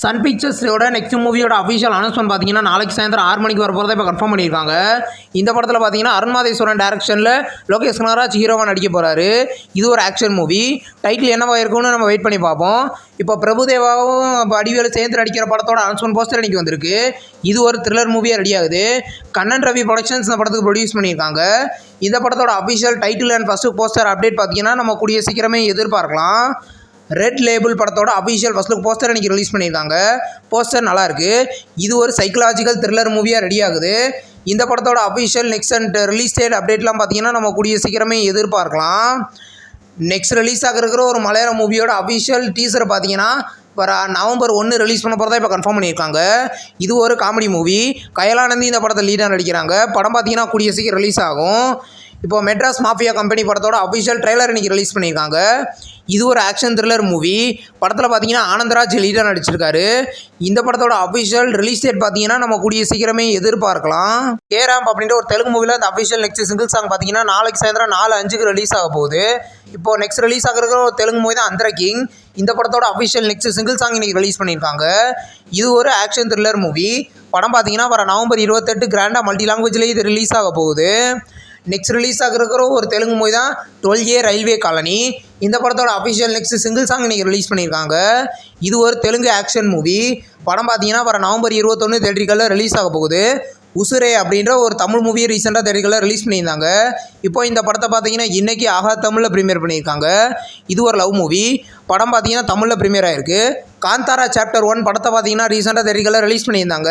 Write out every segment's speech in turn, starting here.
Sun பிக்சர்ஸோட next மூவியோட official announcement பார்த்தீங்கன்னா நாளைக்கு சாயந்தரம் 6 மணிக்கு வர போகிறத இப்போ கன்ஃபார்ம் பண்ணியிருக்காங்க. இந்த படத்தில் பார்த்தீங்கன்னா அருண் மாதேஸ்வரன் டேரக்ஷனில் லோகேஷ் கனகராஜ் ஹீரோவாக நடிக்க போகிறாரு. இது ஒரு ஆக்ஷன் மூவி. டைட்டில் என்னவா இருக்கும்னு நம்ம வெயிட் பண்ணி பார்ப்போம். இப்போ பிரபுதேவாவும் வடிவேலு சேர்ந்து நடிக்கிற படத்தோட அனௌன்ஸ்மெண்ட் போஸ்டர் இன்னைக்கு வந்திருக்கு. இது ஒரு த்ரில்லர் மூவியாக ரெடி ஆகுது. கண்ணன் ரவி ப்ரொடக்ஷன்ஸ் இந்த படத்துக்கு ப்ரொடியூஸ் பண்ணியிருக்காங்க. இந்த படத்தோட official title and first poster update பார்த்தீங்கன்னா நம்ம கூடிய சீக்கிரமே எதிர்பார்க்கலாம். ரெட் லேபிள் படத்தோட அஃபிஷியல் ஃபர்ஸ்ட் லுக் போஸ்டர் இன்றைக்கி ரிலீஸ் பண்ணியிருக்காங்க. போஸ்டர் நல்லாயிருக்கு. இது ஒரு சைக்கலாஜிக்கல் த்ரில்லர் மூவியாக ரெடி ஆகுது. இந்த படத்தோட official next and release date அப்டேட்லாம் பார்த்தீங்கன்னா நம்ம கூடிய சீக்கிரமே எதிர்பார்க்கலாம். நெக்ஸ்ட் ரிலீஸ் ஆகிருக்கிற ஒரு மலையாள மூவியோட அஃபிஷியல் டீசரை பார்த்தீங்கன்னா வர நவம்பர் 1 ரிலீஸ் பண்ண போகிறதா இப்போ கன்ஃபார்ம் பண்ணியிருக்காங்க. இது ஒரு காமெடி மூவி. கயலானந்தி இந்த படத்தை லீடாக நடிக்கிறாங்க. படம் பார்த்தீங்கன்னா கூடிய சீக்கிரம் ரிலீஸ் ஆகும். இப்போ மெட்ராஸ் மாஃபியா கம்பெனி படத்தோட அஃபிஷியல் ட்ரெய்லர் இன்றைக்கி ரிலீஸ் பண்ணியிருக்காங்க. இது ஒரு ஆக்ஷன் த்ரில்லர் மூவி. படத்தில் பார்த்தீங்கன்னா ஆனந்தராஜ் லீடாக நடிச்சிருக்காரு. இந்த படத்தோட அஃபிஷியல் ரிலீஸ் டேட் பார்த்தீங்கன்னா நம்ம கூடிய சீக்கிரமே எதிர்பார்க்கலாம். கேராம்ப் அப்படின்ற ஒரு தெலுங்கு மூவியில் அந்த அஃபிஷியல் நெக்ஸ்ட் சிங்கிள் சாங் பார்த்தீங்கன்னா நாளைக்கு சாயந்தரம் 4:05 ரிலீஸ் ஆக போகுது. இப்போ நெக்ஸ்ட் ரிலீஸ் ஆகிற ஒரு தெலுங்கு மூவி தான் அந்தர கிங். இந்த படத்தோட அஃபிஷியல் நெக்ஸ்ட் சிங்கிள் சாங் இன்றைக்கி ரிலீஸ் பண்ணியிருக்காங்க. இது ஒரு ஆக்ஷன் த்ரில்லர் மூவி. படம் பார்த்தீங்கன்னா வர நவம்பர் 28 கிராண்டாக மல்டி லாங்குவேஜ்லேயே இது ரிலீஸ் ஆக போகுது. நெக்ஸ்ட் ரிலீஸ் ஆகிருக்கிற ஒரு தெலுங்கு மூவி தான் 12A ரயில்வே காலனி. இந்த படத்தோட அஃபிஷியல் நெக்ஸ்ட் சிங்கிள் சாங் இன்றைக்கி ரிலீஸ் பண்ணியிருக்காங்க. இது ஒரு தெலுங்கு ஆக்ஷன் மூவி. படம் பார்த்தீங்கன்னா வர நவம்பர் 21 தேட்டரிகளில் ரிலீஸ் ஆக போகுது. உசுரே அப்படின்ற ஒரு தமிழ் மூவியை ரீசெண்டாக தேட்டரிகளில் ரிலீஸ் பண்ணியிருந்தாங்க. இப்போ இந்த படத்தை பார்த்தீங்கன்னா இன்றைக்கி ஆகா தமிழில் ப்ரீமியர் பண்ணியிருக்காங்க. இது ஒரு லவ் மூவி. படம் பார்த்தீங்கன்னா தமிழில் ப்ரீமியர் ஆகிருக்கு. காந்தாரா சாப்டர் 1 படத்தை பார்த்தீங்கன்னா ரீசெண்டாக தேட்டரிகளில் ரிலீஸ் பண்ணியிருந்தாங்க.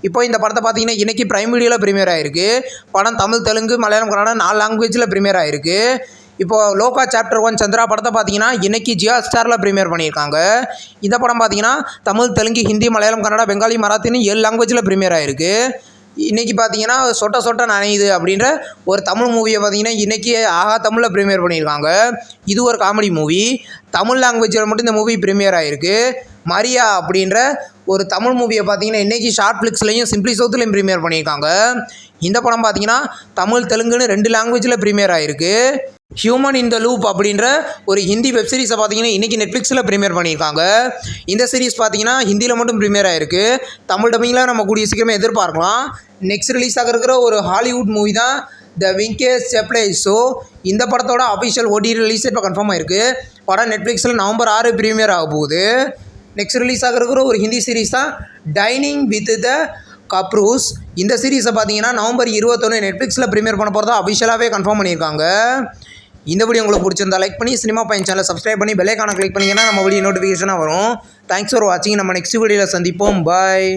இப்போ இந்த படத்தை பார்த்தீங்கன்னா இன்றைக்கி பிரைம் வீடியோவில் ப்ரீமியர் ஆகிருக்கு. படம் தமிழ், தெலுங்கு, மலையாளம், கன்னடம் 4 லாங்குவேஜில் ப்ரீமியர் ஆகிருக்கு. இப்போது லோகா சாப்டர் 1 சந்திரா படத்தை பார்த்தீங்கன்னா இன்றைக்கி ஜியா ஸ்டாரில் ப்ரீமியர் பண்ணியிருக்காங்க. இந்த படம் பார்த்தீங்கன்னா தமிழ், தெலுங்கு, ஹிந்தி, மலையாளம், கன்னடா, பெங்காலி, மராத்தின்னு 7 லாங்குவேஜில் ப்ரீமியர் ஆகிருக்கு. இன்றைக்கி பார்த்தீங்கன்னா சொட்ட சொட்ட நனையுது அப்படின்ற ஒரு தமிழ் மூவியை பார்த்தீங்கன்னா இன்றைக்கி ஆகா தமிழில் ப்ரீமியர் பண்ணியிருக்காங்க. இது ஒரு காமெடி மூவி. தமிழ் லாங்குவேஜில் மட்டும் இந்த மூவி ப்ரீமியர் ஆகிருக்கு. மரியா அப்படின்ற ஒரு தமிழ் மூவியை பார்த்தீங்கன்னா இன்றைக்கி ஷார்ட் ஃப்ளிக்ஸ்லையும் சிம்பிளி சவுத்துலையும் ப்ரீமியர் பண்ணியிருக்காங்க. இந்த படம் பார்த்தீங்கன்னா தமிழ், தெலுங்குன்னு 2 லாங்குவேஜில் ப்ரீமியர் ஆகிருக்கு. ஹியூமன் இன் த லூப் அப்படின்ற ஒரு ஹிந்தி வெப் சீரிஸை பார்த்தீங்கன்னா இன்றைக்கி நெட்ஃப்ளிக்ஸில் ப்ரீமியர் பண்ணியிருக்காங்க. இந்த சீரிஸ் பார்த்தீங்கன்னா ஹிந்தியில் மட்டும் ப்ரீமியர் ஆகிருக்கு. தமிழ் டப்பிங்கில் நம்ம கூடிய சீக்கிரமே எதிர்பார்க்கலாம். நெக்ஸ்ட் ரிலீஸ் ஆகிருக்கிற ஒரு ஹாலிவுட் மூவி தான் த விங்கேஸ் செப்ளே ஷோ. இந்த படத்தோட அஃபிஷியல் OTT ரிலீஸ் இப்போ கன்ஃபார்ம் ஆகிருக்கு. படம் நெட்ஃப்ளிக்ஸில் நவம்பர் 6 ப்ரீமியர் ஆக போகுது. நெக்ஸ்ட் ரிலீஸ் ஆகிருக்கிற ஒரு ஹிந்தி சீரிஸ் தான் டைனிங் வித் த கப்ரூஸ். இந்த சீரிஸை பார்த்தீங்கன்னா நவம்பர் 21 நெட்ஃப்ளிக்ஸில் ப்ரீமியர் பண்ண போகிறதா அஃபிஷியலாகவே கன்ஃபார்ம் பண்ணியிருக்காங்க. இந்த வீடியோ உங்களுக்கு பிடிச்சிருந்தா லைக் பண்ணி சினிமா பையன் சேனலை சப்ஸ்கிரைப் பண்ணி பெல் ஐகானை கிளிக் பண்ணிங்கன்னா நம்ம வீடியோ நோட்டிஃபிகேஷனாக வரும். தேங்க்ஸ் ஃபார் வாட்சிங். நம்ம நெக்ஸ்ட் வீடியோவில் சந்திப்போம். பாய்.